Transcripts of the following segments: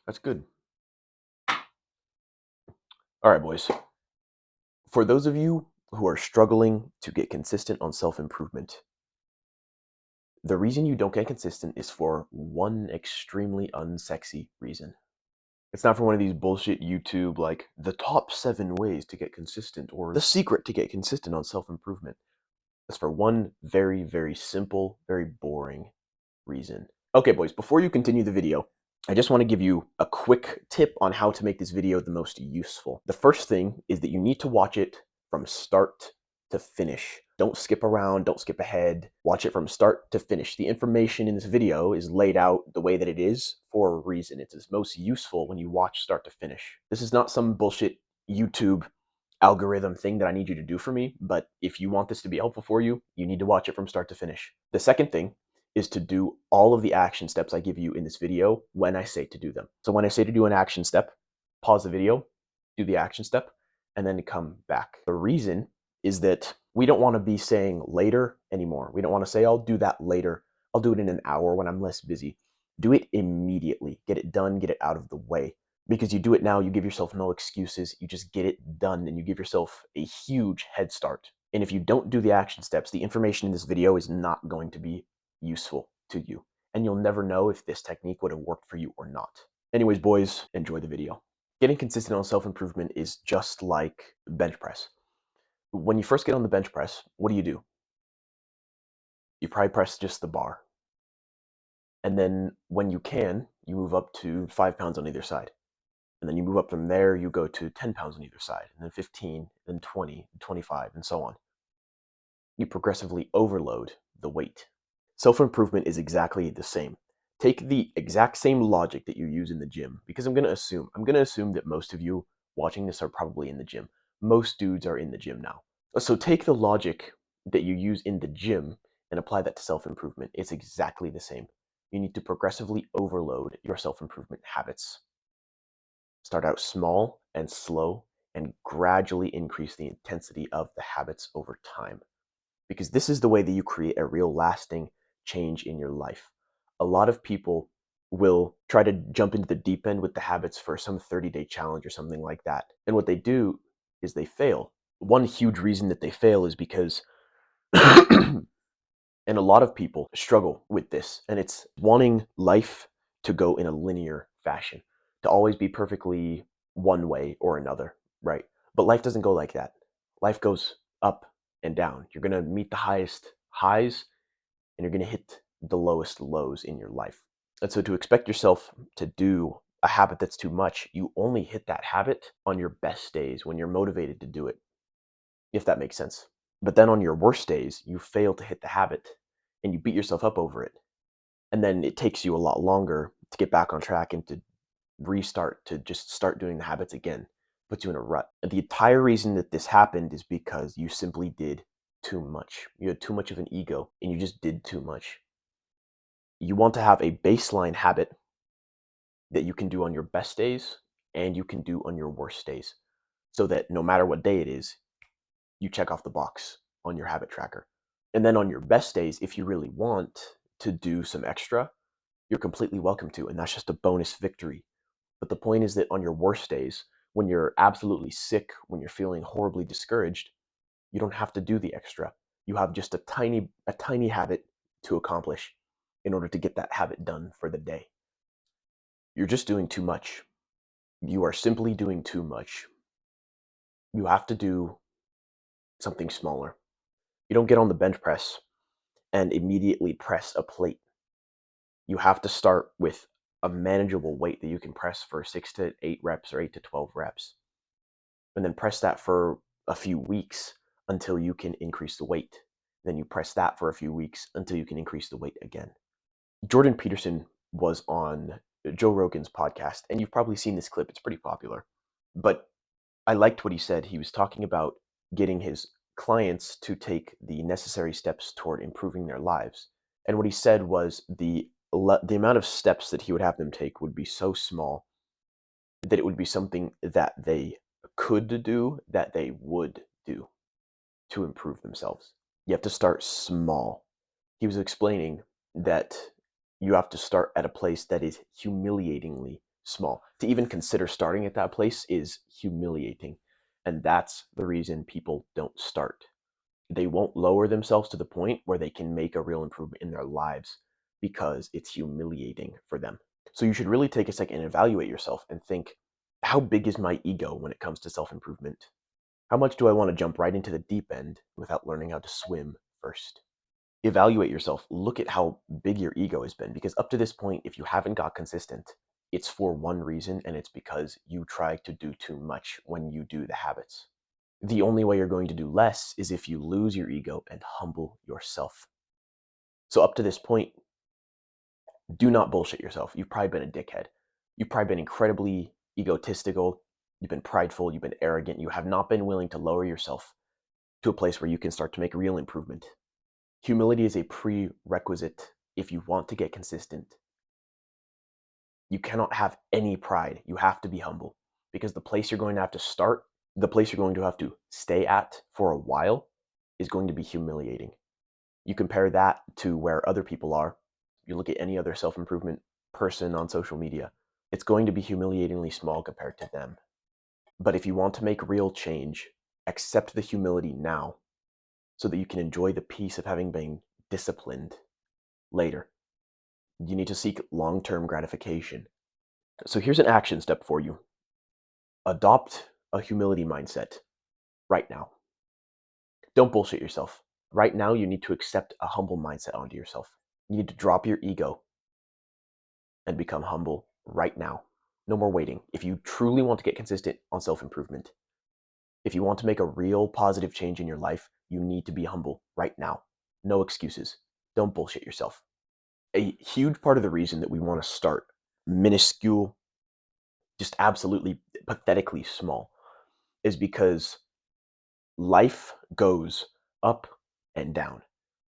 That's good. All right, boys. For those of you who are struggling to get consistent on self-improvement, the reason you don't get consistent is for one extremely unsexy reason. It's not for one of these bullshit YouTube, like, the top 7 ways to get consistent or the secret to get consistent on self-improvement. It's for one very, very simple, very boring reason. Okay, boys, before you continue the video, I just want to give you a quick tip on how to make this video the most useful. The first thing is that you need to watch it from start to finish. Don't skip around, don't skip ahead. Watch it from start to finish. The information in this video is laid out the way that it is for a reason. It's most useful when you watch start to finish. This is not some bullshit YouTube algorithm thing that I need you to do for me, but if you want this to be helpful for you, you need to watch it from start to finish. The second thing is to do all of the action steps I give you in this video when I say to do them. So when I say to do an action step, pause the video, do the action step, and then come back. The reason is that we don't want to be saying later anymore. We don't want to say, I'll do that later. I'll do it in an hour when I'm less busy. Do it immediately. Get it done, get it out of the way. Because you do it now, you give yourself no excuses. You just get it done and you give yourself a huge head start. And if you don't do the action steps, the information in this video is not going to be useful to you. And you'll never know if this technique would have worked for you or not. Anyways, boys, enjoy the video. Getting consistent on self-improvement is just like bench press. When you first get on the bench press, what do? You probably press just the bar. And then when you can, you move up to 5 pounds on either side. And then you move up from there, you go to 10 pounds on either side, and then 15, then 20, 25, and so on. You progressively overload the weight. Self-improvement is exactly the same. Take the exact same logic that you use in the gym, because I'm going to assume that most of you watching this are probably in the gym. Most dudes are in the gym now. So take the logic that you use in the gym and apply that to self-improvement. It's exactly the same. You need to progressively overload your self-improvement habits. Start out small and slow and gradually increase the intensity of the habits over time. Because this is the way that you create a real lasting change in your life. A lot of people will try to jump into the deep end with the habits for some 30-day challenge or something like that. And what they do is they fail. One huge reason that they fail is because and a lot of people struggle with this, and it's wanting life to go in a linear fashion, to always be perfectly one way or another, right? But life doesn't go like that. Life goes up and down. You're going to meet the highest highs, and you're going to hit the lowest lows in your life. And so to expect yourself to do a habit that's too much, you only hit that habit on your best days when you're motivated to do it, if that makes sense. But then on your worst days, you fail to hit the habit and you beat yourself up over it. And then it takes you a lot longer to get back on track and to restart, to just start doing the habits again. Puts you in a rut. And the entire reason that this happened is because you simply did too much. You had too much of an ego and you just did too much. You want to have a baseline habit that you can do on your best days and you can do on your worst days, so that no matter what day it is, you check off the box on your habit tracker. And then on your best days, if you really want to do some extra, you're completely welcome to, and that's just a bonus victory. But the point is that on your worst days, when you're absolutely sick, when you're feeling horribly discouraged, you don't have to do the extra. You have just a tiny habit to accomplish in order to get that habit done for the day. You're just doing too much. You are simply doing too much. You have to do something smaller. You don't get on the bench press and immediately press a plate. You have to start with a manageable weight that you can press for 6 to 8 reps or 8 to 12 reps. And then press that for a few weeks until you can increase the weight. Then you press that for a few weeks until you can increase the weight again. Jordan Peterson was on Joe Rogan's podcast, and you've probably seen this clip. It's pretty popular. But I liked what he said. He was talking about getting his clients to take the necessary steps toward improving their lives. And what he said was the amount of steps that he would have them take would be so small that it would be something that they could do, that they would do to improve themselves. You have to start small. He was explaining that you have to start at a place that is humiliatingly small. To even consider starting at that place is humiliating. And that's the reason people don't start. They won't lower themselves to the point where they can make a real improvement in their lives because it's humiliating for them. So you should really take a second and evaluate yourself and think, how big is my ego when it comes to self improvement? How much do I want to jump right into the deep end without learning how to swim first? Evaluate yourself. Look at how big your ego has been, because up to this point, if you haven't got consistent, it's for one reason, and it's because you try to do too much when you do the habits. The only way you're going to do less is if you lose your ego and humble yourself. So up to this point, do not bullshit yourself. You've probably been a dickhead. You've probably been incredibly egotistical. You've been prideful. You've been arrogant. You have not been willing to lower yourself to a place where you can start to make real improvement. Humility is a prerequisite if you want to get consistent. You cannot have any pride. You have to be humble, because the place you're going to have to start, the place you're going to have to stay at for a while, is going to be humiliating. You compare that to where other people are. You look at any other self-improvement person on social media, it's going to be humiliatingly small compared to them. But if you want to make real change, accept the humility now so that you can enjoy the peace of having been disciplined later. You need to seek long-term gratification. So here's an action step for you. Adopt a humility mindset right now. Don't bullshit yourself. Right now, you need to accept a humble mindset onto yourself. You need to drop your ego and become humble right now. No more waiting. If you truly want to get consistent on self-improvement, if you want to make a real positive change in your life, you need to be humble right now. No excuses. Don't bullshit yourself. A huge part of the reason that we want to start minuscule, just absolutely pathetically small, is because life goes up and down,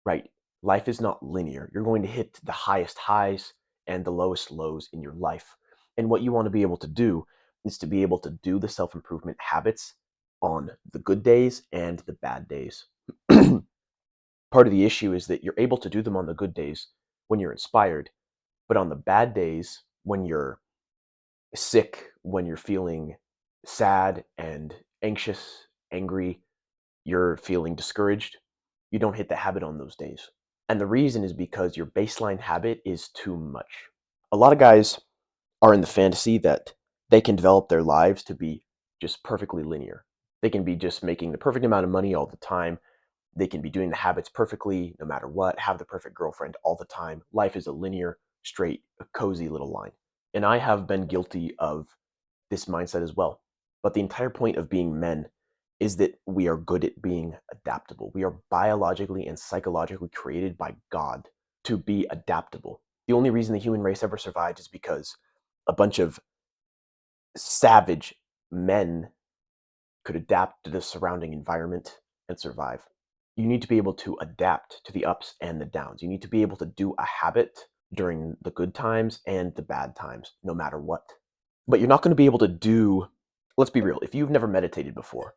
right? Life is not linear. You're going to hit the highest highs and the lowest lows in your life. And what you want to be able to do is to be able to do the self improvement habits on the good days and the bad days. Part of the issue is that you're able to do them on the good days when you're inspired, but on the bad days, when you're sick, when you're feeling sad and anxious, angry, you're feeling discouraged, you don't hit the habit on those days. And the reason is because your baseline habit is too much. A lot of guys are in the fantasy that they can develop their lives to be just perfectly linear. They can be just making the perfect amount of money all the time. They can be doing the habits perfectly no matter what, have the perfect girlfriend all the time. Life is a linear, straight, cozy little line. And I have been guilty of this mindset as well. But the entire point of being men is that we are good at being adaptable. We are biologically and psychologically created by God to be adaptable. The only reason the human race ever survived is because a bunch of savage men could adapt to the surrounding environment and survive. You need to be able to adapt to the ups and the downs. You need to be able to do a habit during the good times and the bad times, no matter what. But you're not going to be able to do, let's be real, if you've never meditated before,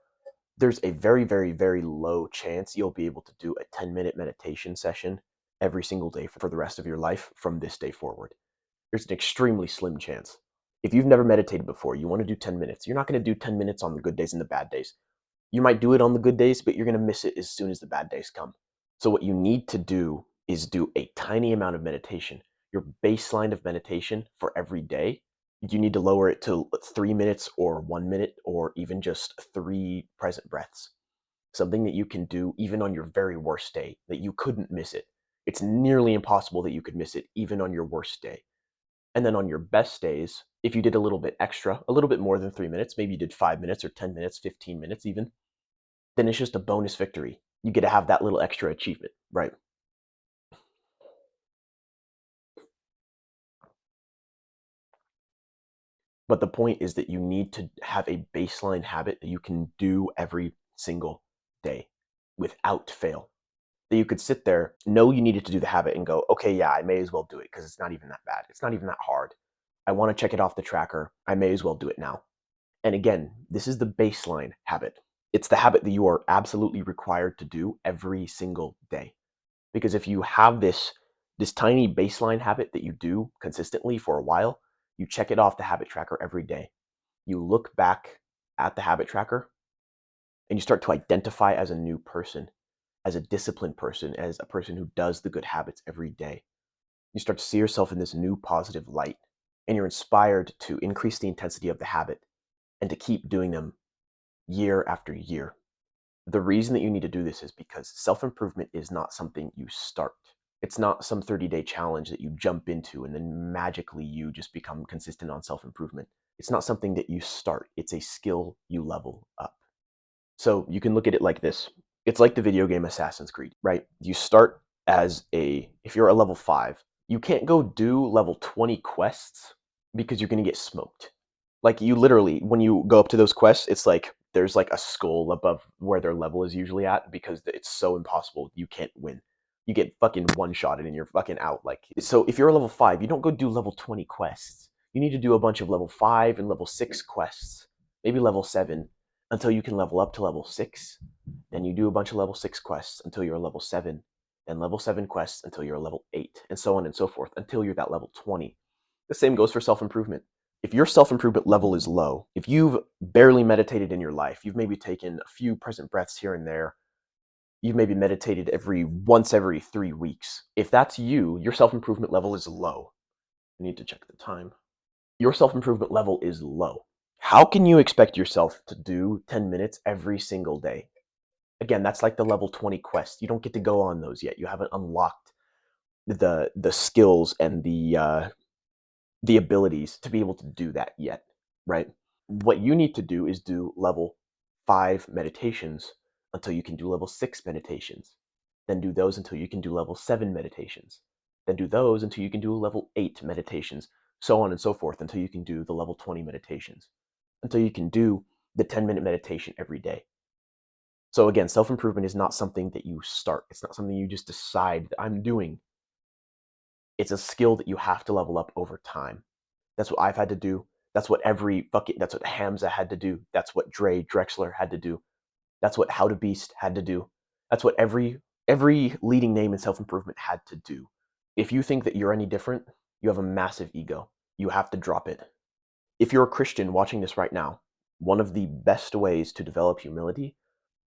there's a very, very, very low chance you'll be able to do a 10-minute meditation session every single day for the rest of your life from this day forward. There's an extremely slim chance. If you've never meditated before, you want to do 10 minutes. You're not going to do 10 minutes on the good days and the bad days. You might do it on the good days, but you're going to miss it as soon as the bad days come. So what you need to do is do a tiny amount of meditation. Your baseline of meditation for every day, you need to lower it to 3 minutes or 1 minute or even just 3 present breaths. Something that you can do even on your very worst day, that you couldn't miss it. It's nearly impossible that you could miss it even on your worst day. And then on your best days, if you did a little bit extra, a little bit more than 3 minutes, maybe you did 5 minutes or 10 minutes, 15 minutes even, then it's just a bonus victory. You get to have that little extra achievement, right? But the point is that you need to have a baseline habit that you can do every single day without fail. That you could sit there, know you needed to do the habit and go, okay, yeah, I may as well do it because it's not even that bad. It's not even that hard. I want to check it off the tracker. I may as well do it now. And again, this is the baseline habit. It's the habit that you are absolutely required to do every single day. Because if you have this tiny baseline habit that you do consistently for a while, You check it off the habit tracker every day. You look back at the habit tracker and you start to identify as a new person, as a disciplined person, as a person who does the good habits every day. You start to see yourself in this new positive light, and you're inspired to increase the intensity of the habit and to keep doing them year after year. The reason that you need to do this is because self-improvement is not something you start. It's not some 30-day challenge that you jump into and then magically you just become consistent on self-improvement. It's not something that you start. It's a skill you level up. So you can look at it like this. It's like the video game Assassin's Creed, right? You start if you're a level 5, you can't go do level 20 quests because you're going to get smoked. Like, you literally, when you go up to those quests, it's like there's like a skull above where their level is usually at because it's so impossible. You can't win. You get fucking one-shotted and you're fucking out. Like, so if you're a level 5, you don't go do level 20 quests. You need to do a bunch of level 5 and level 6 quests, maybe level 7, until you can level up to level 6. Then you do a bunch of level 6 quests until you're level 7, then level 7 quests until you're level 8, and so on and so forth until you're that level 20. The same goes for self-improvement. If your self-improvement level is low, if you've barely meditated in your life, you've maybe taken a few present breaths here and there, you've maybe meditated once every 3 weeks. If that's you, your self-improvement level is low. I need to check the time. Your self-improvement level is low. How can you expect yourself to do 10 minutes every single day? Again, that's like the level 20 quest. You don't get to go on those yet. You haven't unlocked the skills and the abilities to be able to do that yet, right? What you need to do is do level 5 meditations until you can do level 6 meditations. Then do those until you can do level 7 meditations. Then do those until you can do level 8 meditations, so on and so forth until you can do the level 20 meditations, until you can do the 10-minute meditation every day. So again, self-improvement is not something that you start. It's not something you just decide that I'm doing. It's a skill that you have to level up over time. That's what I've had to do. That's what that's what Hamza had to do. That's what Dre Drexler had to do. That's what How to Beast had to do. That's what every leading name in self-improvement had to do. If you think that you're any different, you have a massive ego. You have to drop it. If you're a Christian watching this right now, one of the best ways to develop humility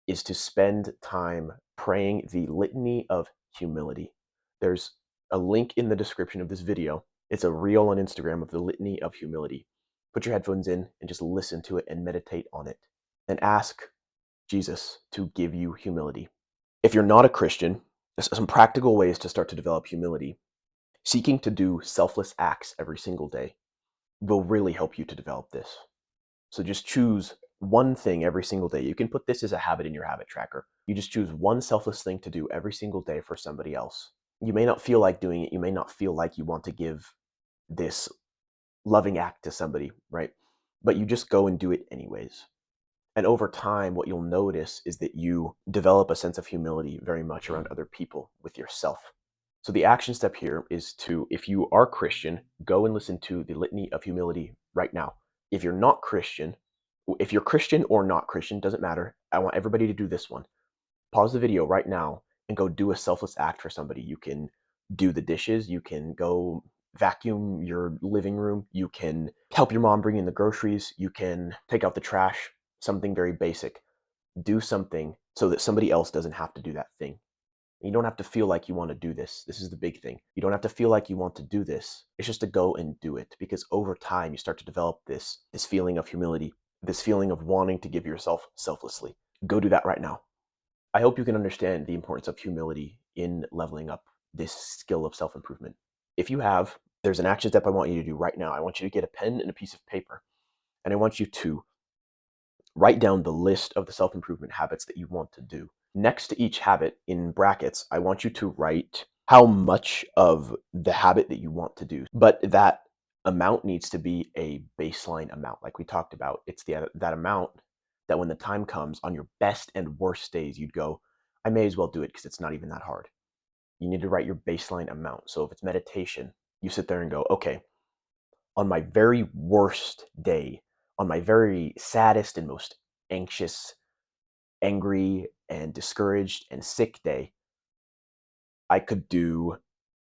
is to spend time praying the litany of humility. There's a link in the description of this video. It's a reel on Instagram of the litany of humility. Put your headphones in and just listen to it and meditate on it. And ask Jesus to give you humility. If you're not a Christian, there's some practical ways to start to develop humility. Seeking to do selfless acts every single day will really help you to develop this. So just choose one thing every single day. You can put this as a habit in your habit tracker. You just choose one selfless thing to do every single day for somebody else. You may not feel like doing it. You may not feel like you want to give this loving act to somebody, right? But you just go and do it anyways. And over time, what you'll notice is that you develop a sense of humility very much around other people with yourself. So the action step here is to, if you are Christian, go and listen to the litany of humility right now. If you're not Christian, if you're Christian or not Christian, doesn't matter. I want everybody to do this one. Pause the video right now and go do a selfless act for somebody. You can do the dishes. You can go vacuum your living room. You can help your mom bring in the groceries. You can take out the trash. Something very basic. Do something so that somebody else doesn't have to do that thing. You don't have to feel like you want to do this. This is the big thing. You don't have to feel like you want to do this. It's just to go and do it, because over time you start to develop this feeling of humility, this feeling of wanting to give yourself selflessly. Go do that right now. I hope you can understand the importance of humility in leveling up this skill of self-improvement. If you have, there's an action step I want you to do right now. I want you to get a pen and a piece of paper, and I want you to write down the list of the self-improvement habits that you want to do. Next to each habit, in brackets, I want you to write how much of the habit that you want to do. But that amount needs to be a baseline amount, like we talked about. It's that amount that when the time comes on your best and worst days, you'd go, I may as well do it because it's not even that hard. You need to write your baseline amount. So if it's meditation, you sit there and go, okay, on my very worst day, on my very saddest and most anxious, angry, and discouraged and sick day, I could do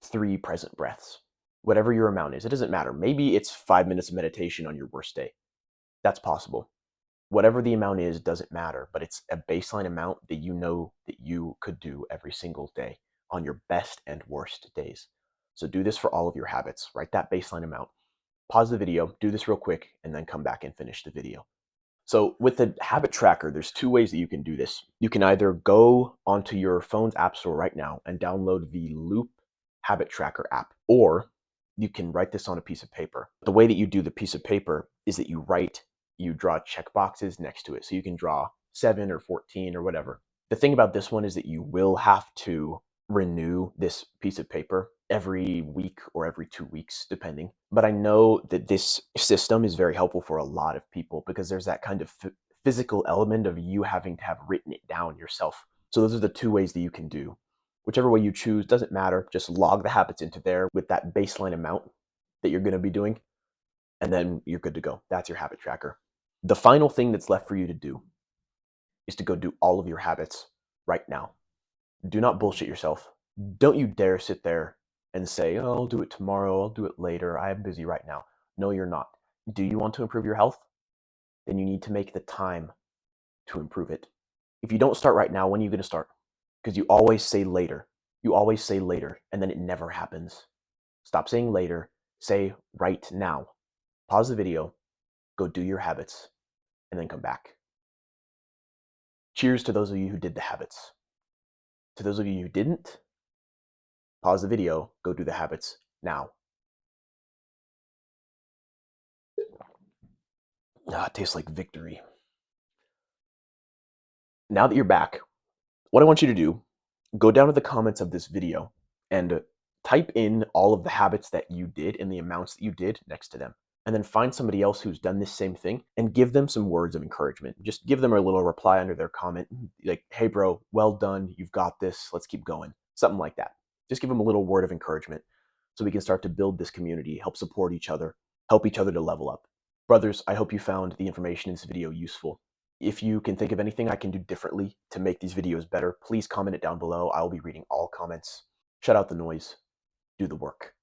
3 present breaths. whatever your amount is. It doesn't matter. Maybe it's 5 minutes of meditation on your worst day. That's possible. Whatever the amount is doesn't matter, but it's a baseline amount that you know that you could do every single day on your best and worst days. So do this for all of your habits. Write that baseline amount. Pause the video, do this real quick, and then come back and finish the video. So with the habit tracker, there's two ways that you can do this. You can either go onto your phone's app store right now and download the Loop Habit Tracker app, or you can write this on a piece of paper. The way that you do the piece of paper is that you draw check boxes next to it. So you can draw 7 or 14 or whatever. The thing about this one is that you will have to renew this piece of paper every week or every 2 weeks, depending. But I know that this system is very helpful for a lot of people because there's that kind of physical element of you having to have written it down yourself. So those are the two ways that you can do. Whichever way you choose, doesn't matter. Just log the habits into there with that baseline amount that you're going to be doing, and then you're good to go. That's your habit tracker. The final thing that's left for you to do is to go do all of your habits right now. Do not bullshit yourself. Don't you dare sit there and say, oh, I'll do it tomorrow, I'll do it later, I am busy right now. No, you're not. Do you want to improve your health? Then you need to make the time to improve it. If you don't start right now, when are you going to start? Because you always say later. You always say later, and then it never happens. Stop saying later. Say right now. Pause the video, go do your habits, and then come back. Cheers to those of you who did the habits. To those of you who didn't, pause the video, go do the habits now. Ah, it tastes like victory. Now that you're back, what I want you to do, go down to the comments of this video and type in all of the habits that you did and the amounts that you did next to them. And then find somebody else who's done this same thing and give them some words of encouragement. Just give them a little reply under their comment, like, hey, bro, well done. You've got this. Let's keep going. Something like that. Just give them a little word of encouragement so we can start to build this community, help support each other, help each other to level up. Brothers, I hope you found the information in this video useful. If you can think of anything I can do differently to make these videos better, please comment it down below. I will be reading all comments. Shut out the noise. Do the work.